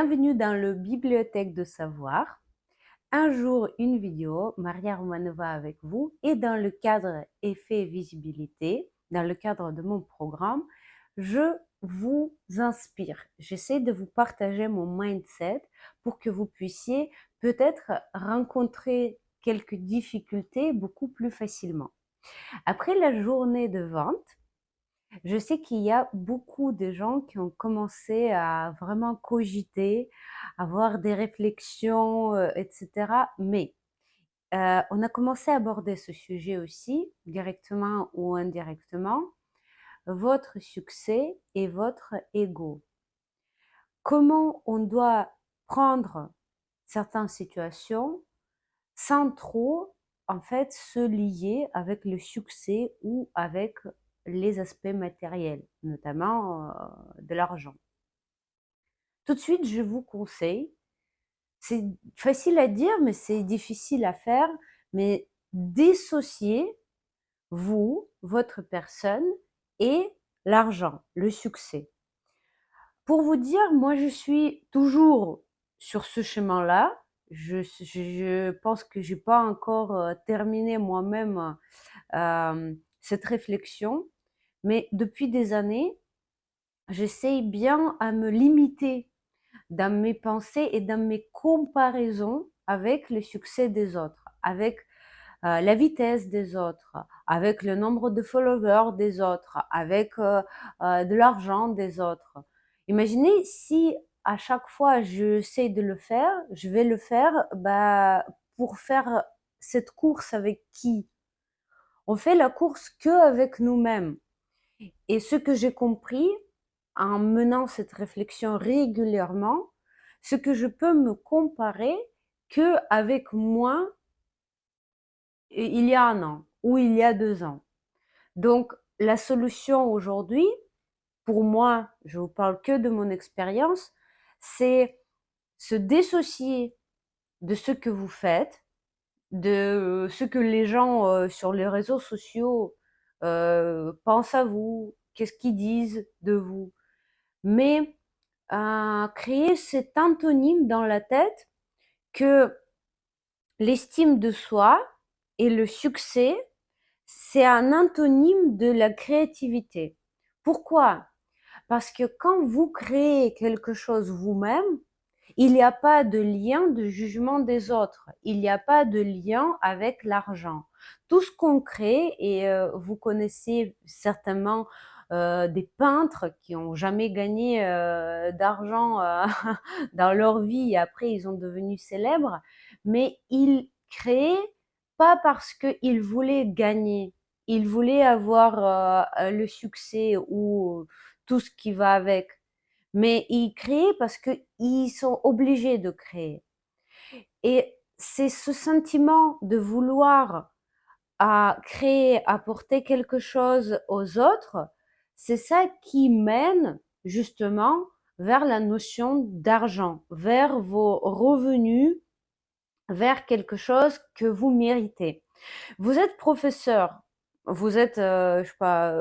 Bienvenue dans le Bibliothèque de savoir. Un jour, une vidéo, Maria Romanova avec vous, et dans le cadre effet visibilité, dans le cadre de mon programme, je vous inspire. J'essaie de vous partager mon mindset pour que vous puissiez peut-être rencontrer quelques difficultés beaucoup plus facilement. Après la journée de vente, je sais qu'il y a beaucoup de gens qui ont commencé à vraiment cogiter, avoir des réflexions, etc. Mais on a commencé à aborder ce sujet aussi, directement ou indirectement, votre succès et votre ego. Comment on doit prendre certaines situations sans trop, en fait, se lier avec le succès ou avec les aspects matériels, notamment de l'argent. Tout de suite, je vous conseille, c'est facile à dire, mais c'est difficile à faire, mais dissocier vous, votre personne et l'argent, le succès. Pour vous dire, moi, je suis toujours sur ce chemin-là. Je pense que j'ai pas encore terminé moi-même cette réflexion, mais depuis des années, j'essaye bien à me limiter dans mes pensées et dans mes comparaisons avec le succès des autres, avec la vitesse des autres, avec le nombre de followers des autres, avec de l'argent des autres. Imaginez si à chaque fois j'essaie de le faire, je vais le faire bah, pour faire cette course avec qui? On fait la course que avec nous-mêmes. Et ce que j'ai compris en menant cette réflexion régulièrement, c'est que je peux me comparer que avec moi il y a un an ou il y a 2 ans. Donc, la solution aujourd'hui, pour moi, je vous parle que de mon expérience, c'est se dissocier de ce que vous faites, de ce que les gens sur les réseaux sociaux pensent à vous, qu'est-ce qu'ils disent de vous. Mais créer cet antonyme dans la tête que l'estime de soi et le succès, c'est un antonyme de la créativité. Pourquoi? Parce que quand vous créez quelque chose vous-même, il n'y a pas de lien de jugement des autres. Il n'y a pas de lien avec l'argent. Tout ce qu'on crée, et vous connaissez certainement des peintres qui ont jamais gagné d'argent dans leur vie et après ils ont devenu célèbres, mais ils créaient pas parce qu'ils voulaient gagner, ils voulaient avoir le succès ou tout ce qui va avec, mais ils créent parce qu'ils sont obligés de créer. Et c'est ce sentiment de vouloir créer, apporter quelque chose aux autres, c'est ça qui mène justement vers la notion d'argent, vers vos revenus, vers quelque chose que vous méritez. Vous êtes professeur, vous êtes, je sais pas,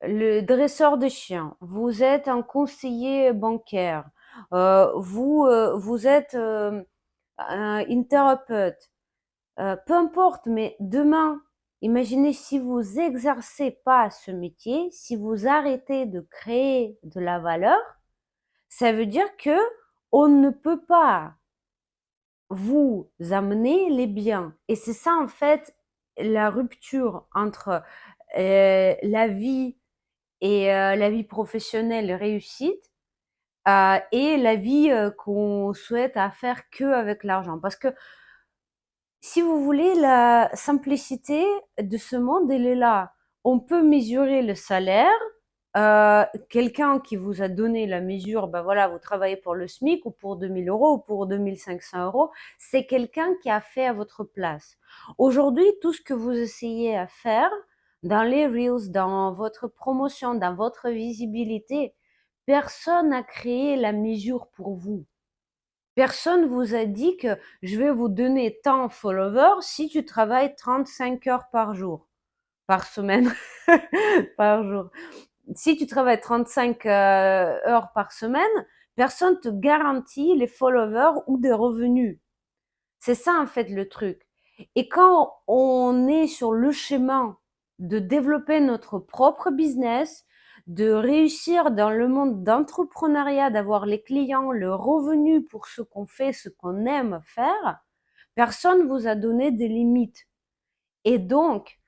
le dresseur de chiens, vous êtes un conseiller bancaire, vous êtes une thérapeute, peu importe, mais demain, imaginez si vous exercez pas ce métier, si vous arrêtez de créer de la valeur, ça veut dire que on ne peut pas vous amener les biens. Et c'est ça en fait la rupture entre la vie et la vie professionnelle réussite et la vie qu'on souhaite à faire que avec l'argent. Parce que si vous voulez, la simplicité de ce monde, elle est là. On peut mesurer le salaire. Quelqu'un qui vous a donné la mesure, ben voilà, vous travaillez pour le SMIC ou pour 2 000 € ou pour 2 500 €, c'est quelqu'un qui a fait à votre place. Aujourd'hui, tout ce que vous essayez à faire dans les Reels, dans votre promotion, dans votre visibilité, personne n'a créé la mesure pour vous. Personne vous a dit que je vais vous donner tant de followers si tu travailles 35 heures par jour, par semaine, par jour. Si tu travailles 35 heures par semaine, Personne te garantit les followers ou des revenus. C'est ça en fait le truc. Et quand on est sur le chemin de développer notre propre business, de réussir dans le monde d'entrepreneuriat, d'avoir les clients, le revenu pour ce qu'on fait, ce qu'on aime faire, personne vous a donné des limites. Et donc,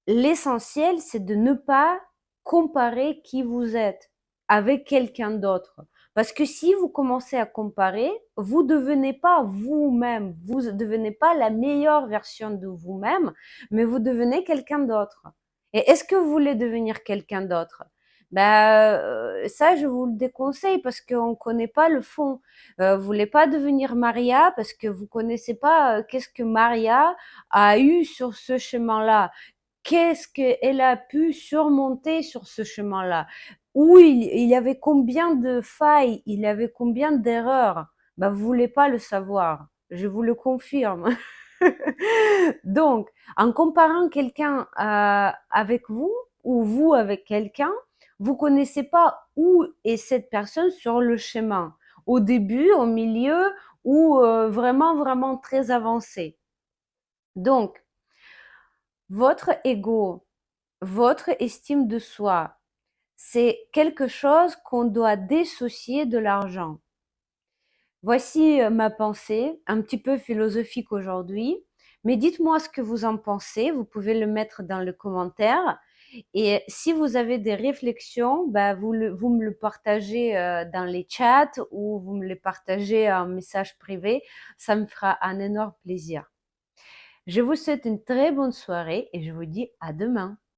l'essentiel, c'est de ne pas comparer qui vous êtes avec quelqu'un d'autre. Parce que si vous commencez à comparer, vous devenez pas vous-même, vous devenez pas la meilleure version de vous-même, mais vous devenez quelqu'un d'autre. Et est-ce que vous voulez devenir quelqu'un d'autre? Ça, je vous le déconseille parce qu'on ne connaît pas le fond. Vous voulez pas devenir Maria parce que vous connaissez pas qu'est-ce que Maria a eu sur ce chemin-là. Qu'est-ce qu'elle a pu surmonter sur ce chemin-là? Où il y avait combien de failles, il y avait combien d'erreurs? Vous voulez pas le savoir, je vous le confirme. Donc, en comparant quelqu'un avec vous ou vous avec quelqu'un, vous connaissez pas où est cette personne sur le chemin, au début, au milieu ou vraiment, vraiment très avancé. Donc, votre ego, votre estime de soi, c'est quelque chose qu'on doit dissocier de l'argent. Voici ma pensée, un petit peu philosophique aujourd'hui, mais dites-moi ce que vous en pensez, vous pouvez le mettre dans le commentaire. Et si vous avez des réflexions, vous me le partagez dans les chats ou vous me le partagez en message privé, ça me fera un énorme plaisir. Je vous souhaite une très bonne soirée et je vous dis à demain.